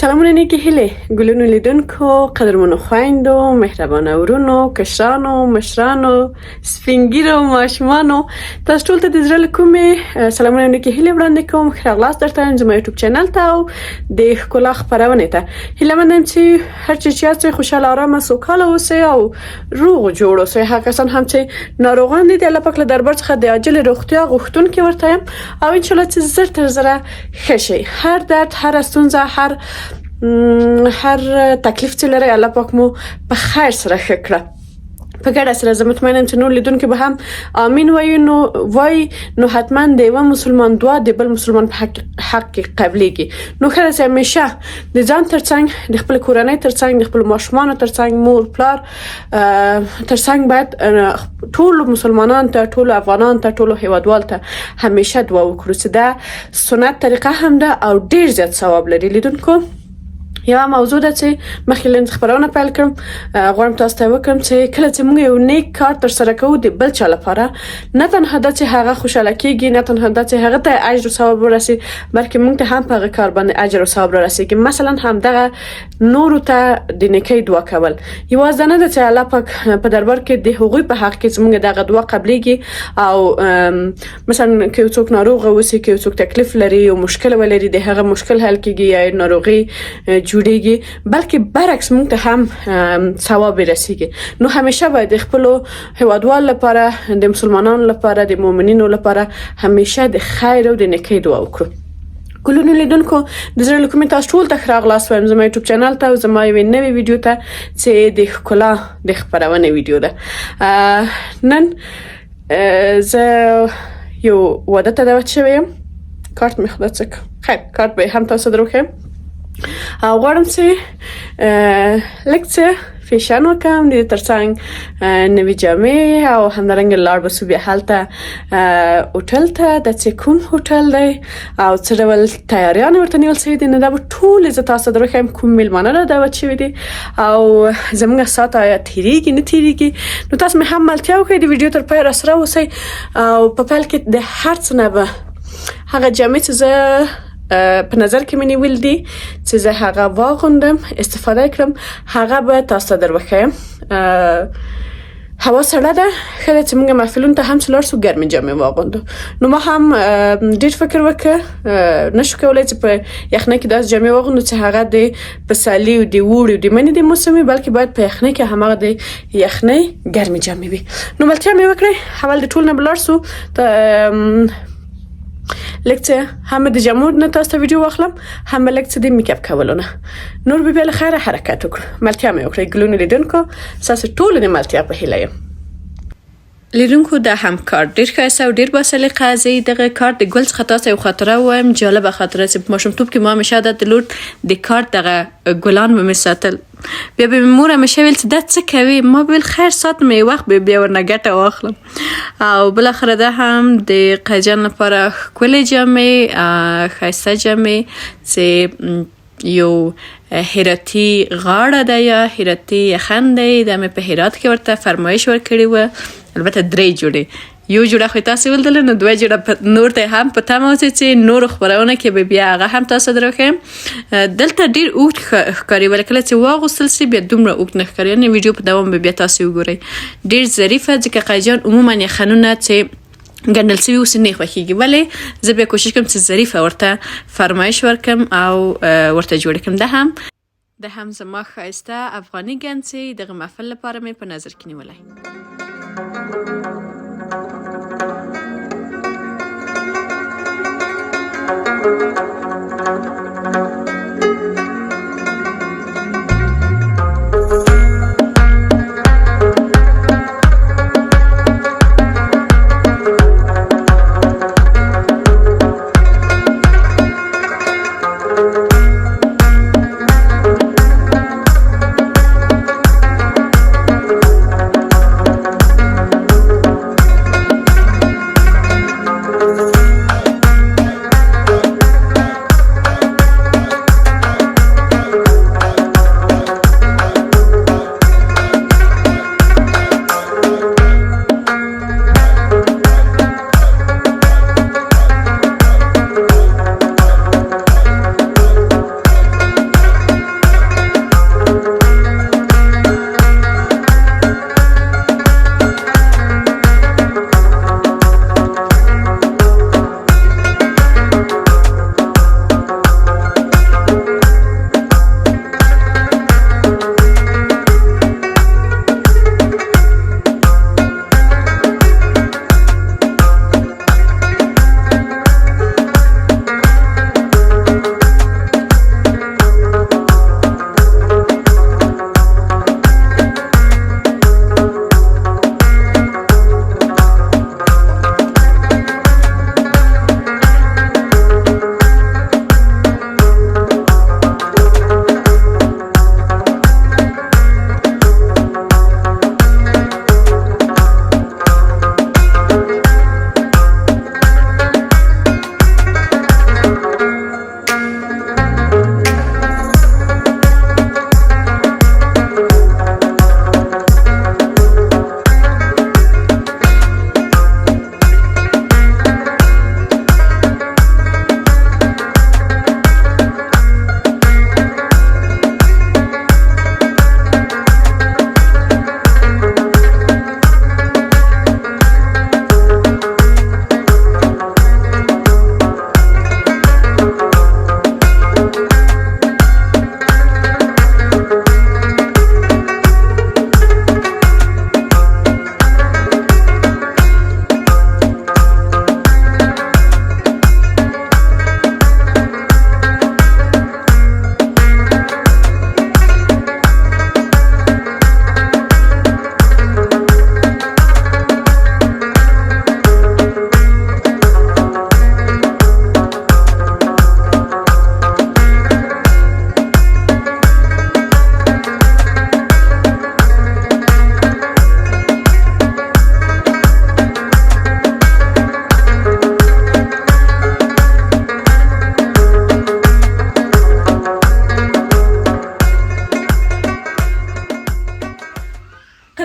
سلامونه نیکی هیله گلونو لیدونکو قدرمنو خویندو مهربانه ورونو کشرانو مشرانو سپینگیرو ماشومانو تاسو ټول ته د زړه له کومې سلامونه نیکی هیله وړاندې کوم ښه راغلاست درته زما یوټیوب چینل ته او د ښکلا خپرونې ته هیله مند یم چې هر چا چې یاستئ خوشحاله ارامه سوکاله اوسئ او روغ جوړ اوسئ هغه کسان هم چې ناروغان دي د الله پاک له دربار څخه د عاجل روغتیا غوښتونکي ورته یم او انشاءالله چې زر تر زره ښه شئ هر درد هر ستونزه هر تکلیف چې لري الله پاک مو په خیر سره ښه کړه په ګډه سره زه مطمئنه یم چې نور لیدونکي به هم امین وایي نو حتما د یوه مسلمان دعا د بل مسلمان په حق کې قبلیږي نو ښه ده چې همیشه د ځان ترڅنګ د خپل کورنۍ ترڅنګ د خپل ماشومانو ترڅنګ مور پلار ترڅنګ باید ټولو مسلمانانو ته ټولو افغانانو ته ټولو هیوادوالو ته همیشه دعا وکړو چې دا سنت طریقه هم ده او ډیر زیات ثواب لري لیدونکو یو موضوع ده چې مخکې له خبرونه پیل کړم غواړم تاسو ته وکړم چې کله چې موږ یو نیک کار تر سره کوو د بل چا لپاره نه تنها دا چې هغه خوشاله کیږي نه تنها دا چې هغه ته اجر او ثواب ورسي بلکې موږ ته هم په هغه کار باندې اجر او ثواب ورسیږي مثلا هم دغه نورو ته د نیکۍ دعا کول یوازې نه ده چې الله پاک په دربار کې د هغوی په حق کې زموږ دغه دعا قبليږي او مثلا که څوک ناروغ اوسي که څوک تکلیف لري او مشکل ولري د هغه مشکل حل کیږي یا ناروغي جوړیږي بلکې برعکس موږ ته هم ثواب رسیږي نو همیشه باید خپل هیوادوال لپاره د مسلمانانو لپاره د مؤمنینو لپاره همیشه د خیر او د نیکۍ دعا وکړو ګلونو لیدونکو د زړه له کومې تاسو ټول ته ښه راغلاست وایم زما یوټیوب چینل ته او زما یوې نوې ویډیو ته چې د ښکلا د خپرونې ویډیو ده نن زه یو واده ته دعوت شوې یم کارت مې خدای څه خیر کارت به هم تاسو دروښیم او غواړم چې لږ څه فیشن وکړم د ترڅنګ نوې جامې او همدارنګه لاړ به سو بیا هلته هوټل ته د چې کوم هوټل دی او څه ډول تیاریان ورته نیول شوي دي نو دا به ټولې زه تاسو ته دروښیم کوم میلمانه را دعوت شوي دي او زموږ ساعت آیا تېرېږي نه تېرېږي نو تاسو مې هم ملتیا وکړئ د ویډیو تر پایه راسره اوسئ او په پیل کې د هر څه نه به هغه جامې چې زه په نظر کې مې نیول دي چې زه هغه واغوندم استفاده کړم هغه به تاسو ته دروښیم هوا سړه ده ښه ده چې موږ محفلونو ته هم چې لاړ شو ګرمې جامې واغوندو نو ما هم ډېر فکر وکړ نشو کولی چې په یخنۍ کې داسې جامې واغوندو چې هغه د پسرلي او د اوړي او د مني د موسم وي بلکې باید په یخنۍ کې هماغه د یخنۍ ګرمې جامې وي نو ملتیا مې وکړې اول د ټول نه به لاړ شو لږ څه هم د جامو نه تاسو ته ویډیو واخلم هم لږ څه د میک اپ کولو نه نور به بیا له خیره حرکت وکړو ملتیا مې وکړئ ګلونو لیدونکو ستاسو ټولو د ملتیا په هیله یم لیدونکو دا هم کارت ډېر ښایسته او ډېر باسلیقه زه دغه کارت د ګل څخه تاسو یو خاطره وایم جالبه خاطره چې په ماشومتوب کې ما همیشه عادت درلود د کارت دغه ګلان به مې ساتل بیا به مې مور همیشه ویل چې دا څه کوي ما به ویل خیر ساتم یو وخت به بیا ورنه ګټه واخلم او بالاخره دا هم د قیجان لپاره ښکلې جامې ښایسته جامې چې یو هراتي غاړه ده یا هراتي یخن دی دا مې په هرات کې ورته فرمایش ورکړی و البته 3 جوړې یو جوړه خو تاسو ولدل نو 2 جوړه نور ته هم په تمه اوسئ چې نور خبرونه کې به بیا هغه هم تاسو دروښیم دلته ډیر اوږد ښکاري ولکه چې واغوستل سي بیا دومره اوږد نه ښکاري نه ویډیو په دوام به بیا تاسو وګورئ ډیر ظریفه ځکه قیجان عموما یخنونه چې ګندل سوي اوس نه خوښیږي ولې زه بیا کوشش کوم چې ظریفه ورته فرمایش ورکم او ورته جوړ کړم ده هم زما ښایسته افغاني ګنڅې دغه محفل لپاره مې په نظر کې نیولی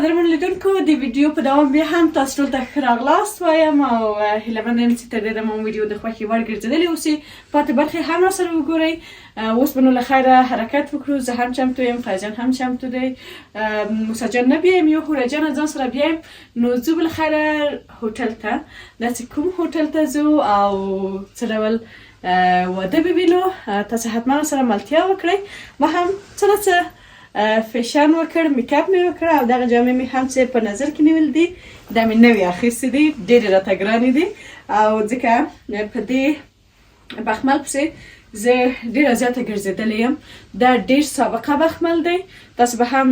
قدرمن لیدونکو د ویډیو په دوام بیا هم تاسو ټول ته ښه راغلاست وایم او هیله مند یم چې تر ډېره مو ویډیو د خوښې وړ ګرځېدلې اوسي. پاتې برخې هم راسره وګورئ. اوس به نو له خیره حرکت وکړو. زه هم چمتو یم، قیجان هم چمتو دی، موسی جان نه بیایم، یو هوره جان ځان سره بیایم. نو ځو به له خیره هوټل ته. داسې کوم هوټل ته ځو او څه ډول واده ببینو. تاسو حتما سره ملتیا وکړئ. ما هم څه نه څه فیشن وکړ، میکاپ مې وکړ او دغه جامې مې هم چې په نظر کې نیول دي دا مې نوې اخیستې دي، ډېرې راته ګرانې دي او ځکه په دې بخمل پسې زه ډېره زیاته ګرځېدلې یم. دا ډېر سابقه بخمل دی. تاسو به هم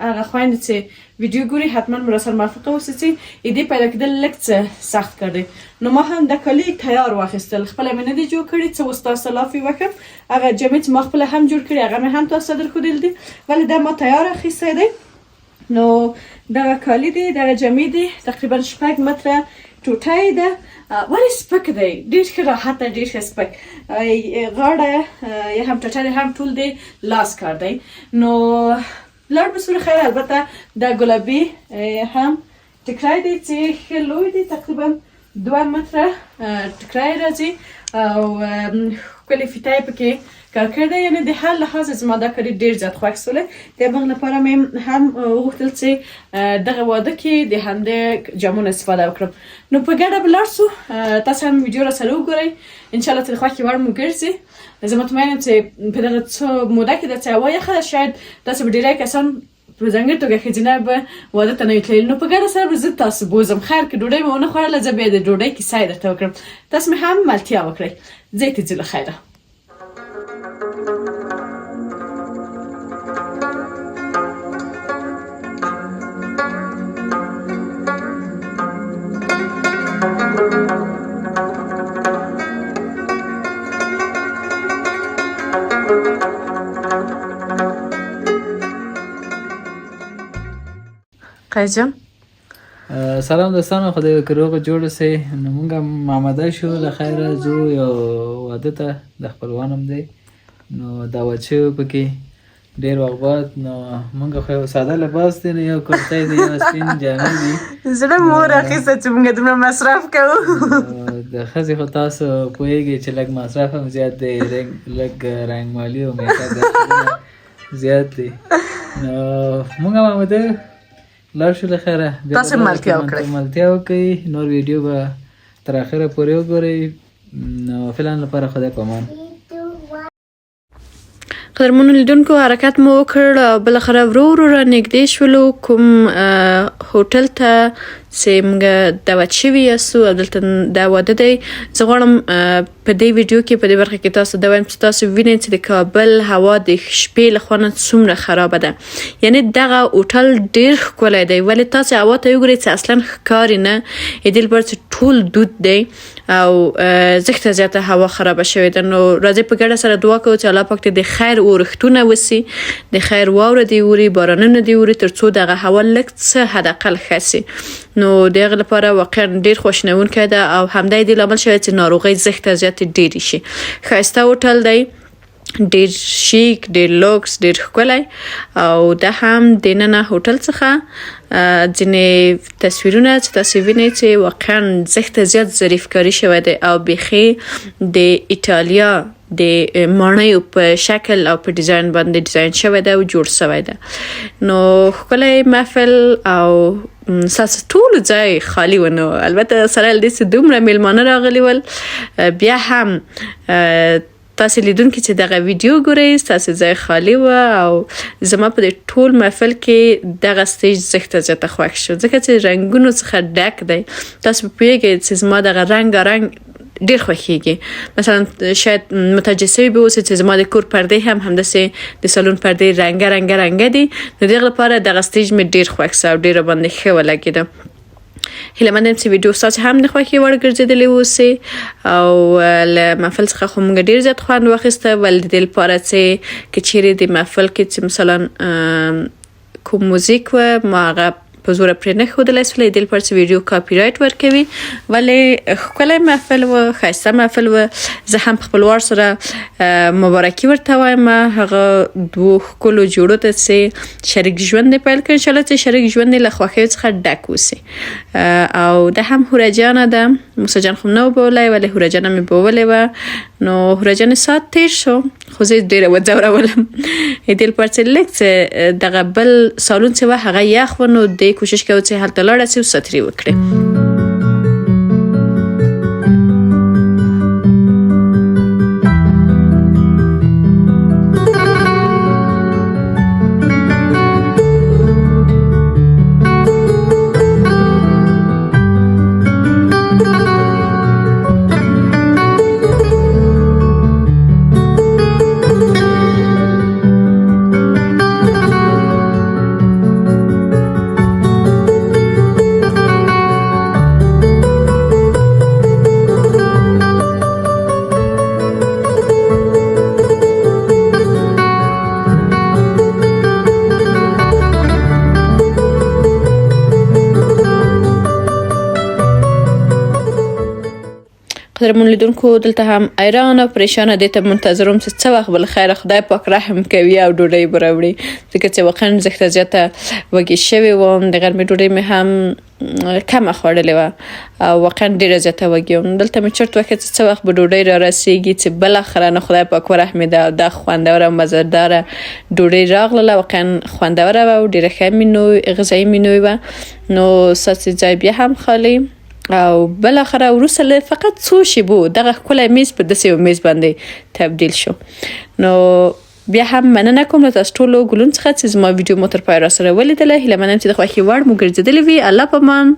هغه خویندې چې ویډیو ګوري حتما به راسره موافقه اوسئ چې ایدې پیدا کېدل لږ څه سخت کار دی. نو ما هم د کالي تیار واخیستل، خپله مې نه دي جوړ کړي، څه اوس تاسو ته لافې وکړم. هغه جامې چې ما خپله هم جوړ کړي هغه مې هم تاسو ته درښودلي دي، ولې دا ما تیار اخیستی دی. نو دغه کالي دي، دغه جامې دي، تقریبا 6 متره ټوټه یې ده. ولې سپک دی، ډېر ښه راحت دی، ډېر ښه سپک. غاړه یا هم ټټر هم ټول دی لاس کار دی. نو لاړ به سو خیر. البته دا ګلابي هم ټکری دی چې ښه لوی دی، تقریبا 2 متره ټکری راځي او ښکلې فیته یې پکې کار کړی دی. یعنې د هر لحاظ زما دا کالي ډېر زیات خوښ سولی. د هغه لپاره مې هم وغوښتل چې دغه واده کې د همدې جامو نه استفاده وکړم. نو په ګډه به لاړ سو. تاسو هم ویډیو راسره وګورئ، انشاءالله چې د خوښې وړ مو ګرځي. زه مطمئن یم چې په دغه څو موده کې د چې هوا یخه ده، شاید تاسو به ډېری کسان په ځانګړې توګه ښځینه به واده ته نه وي تللي. نو په ګډه سره به زه تاسو بوځم. خیر که ډوډۍ مې ونه خوړله زه بیا د ډوډۍ کیسه یې درته وکړم. تاسو مې هم ملتیا وکړئ. ځای ته ځو له خیره. قیجان سلام دوستانو، خدای وکړي روغ جوړ اوسئ. نو موږ هم آماده شو له خیره ځو یو واده ته، د خپلوان هم دی. نو دعوت شوي پکې ډېر وخت بعد. نو موږ خو یو ساده لباس دی، نو یو کرتی دی، یو سپین جامې دي. زړه مو راخیسته چې موږ دومره مصرف کوو. د ښځې خو تاسو پوهېږئ چې لږ مصرف هم زیات دی، لږ رنګمالي او میکاپ زیات دی. نو موږ هم آماده لاړ شو له خیره. تاسو ملتیا وکړئ. ملتیا وکړئ. نور ویډیو به تر اخره پورې وګورئ. نو فعلا لپاره خدای پامان. قدرمنو لیدونکو حرکت مو وکړ، بالاخره ورو ورو را نږدې شولو کوم هوټل ته چې موږ دعوت شوي یاستو او دلته دا واده دی. زه غواړم په دې ویډیو کې په دې برخه کې تاسو ته وایم چې تاسو وینئ چې د کابل هوا د شپې له خوا نه څومره خرابه ده. یعنې دغه هوټل ډېر ښکلی دی، ولې تاسې هوا ته وګورئ چې اصلا ښکاري نه. دې لپاره چې ټول دود دی او زښته زیاته هوا خرابه شوې ده. نو راځئ په ګډه سره دعا کوو چې الله پاک دې د خیر اورښتونه وسي، د خیر واوره دې اوري، بارانونه دې اوري، تر څو دغه هوا لږ څه حداقل ښه سي. نو د هغه لپاره واقعا ډېر خوشنونکی ده او همدا یې دې لامل شوی چې ناروغۍ زښته زیاتې ډېرې شي. ښایسته هوټل دی، ډېر شیک، ډېر لوکس، ډېر ښکلی او دا هم د ننه هوټل څخه ځینې تصویرونه چې تاسو وینئ چې واقعا زښته زیات ظریف کاري شوی دی او بیخي د ایټالیا د ماڼیو په شکل او په ډیزاین باندې ډیزاین شوی دی او جوړ شوی دی. نو ښکلی محفل او ستاسو ټول ځای خالی و. نو البته سره له دې چې دومره میلمانه راغلي ول، بیا هم تاسو لیدونکي چې دغه ویډیو ګورئ ستاسو ځای خالی و او زما په دې ټول محفل کې دغه سټیج زښته زیاته خوښ شو، ځکه چې رنګونو څخه ډک دی. تاسو پوهېږئ چې زما دغه رنګارنګ ډېر خوښیږي. مثلا شاید متوجه سوي به اوسئ چې زما د کور پردې هم همداسې د سالون پردې رنګه دي. نو دغه لپاره دغه سټیج مې ډېر خوښ سو او ډېره باندې ښه ولګېده. هیله مند یم چې ویډیو ستاسو هم د خوښې وړ ګرځېدلې اوسي او له محفل څخه خو موږ ډېر زیات خوند واخیسته، ولې د دې لپاره چې که چیرې د محفل کې چې مثلا کوم موزیک و ما هغه په زوره پرې نه ښودلی سولی دې لپاره چې ویډیو کاپي رایټ ورکوي ولې ښکلی محفل و ښایسته محفل و زه هم په خپل وار سره مبارکي ورته وایم هغه دوو ښکلو جوړو ته چې شریک ژوند یې پیل کړی انشاءالله چې شریک ژوند یې له خوښیو څخه ډک اوسي او د هم هوره جانه ده موسی جان خو نه وبولی ولې هوره جانه مې بولې وه نو هوره جان ساعت تیر شو خو زه ډېره وځورولم دې لپاره چې لږ څه دغه بل سالون چې وه هغه یخ و نو دې کوشش کوي چې هلته لاړه سي او ساتري وکړي قدرمن لیدونکو دلته هم ایران او پریشانه دې ته منتظروم چې څه وخت بل خیره خدای پاک رحم کوي او ډوډۍ به راوړي ځکه چې واقعا زه زیاته وږې شوې وم د غرمې ډوډۍ مې هم کمه خوړلې وه او واقعا ډېره زیاته وږې وم دلته مې چرت وکړ چې څه وخت به ډوډۍ را رسېږي چې بالاخره نه خدای پاک ورحمېده او دا خوندوره او مزهداره ډوډۍ راغلله واقعا خوندوره وه او ډېره ښه مینو غذایي مینو وه نو ستاسې ځای بیا هم خالي او بالاخره وروسته له فقط څو شیبو دغه ښکلی میز په داسې یو میز باندې تبدیل شو نو بیا هم مننه کوم له تاسو ټولو ګلون څخه چې زما ویډیو مو تر پایه راسره ولیدله هیله منم چې د خوښې وړ مو ګرځېدلې وي الله پامان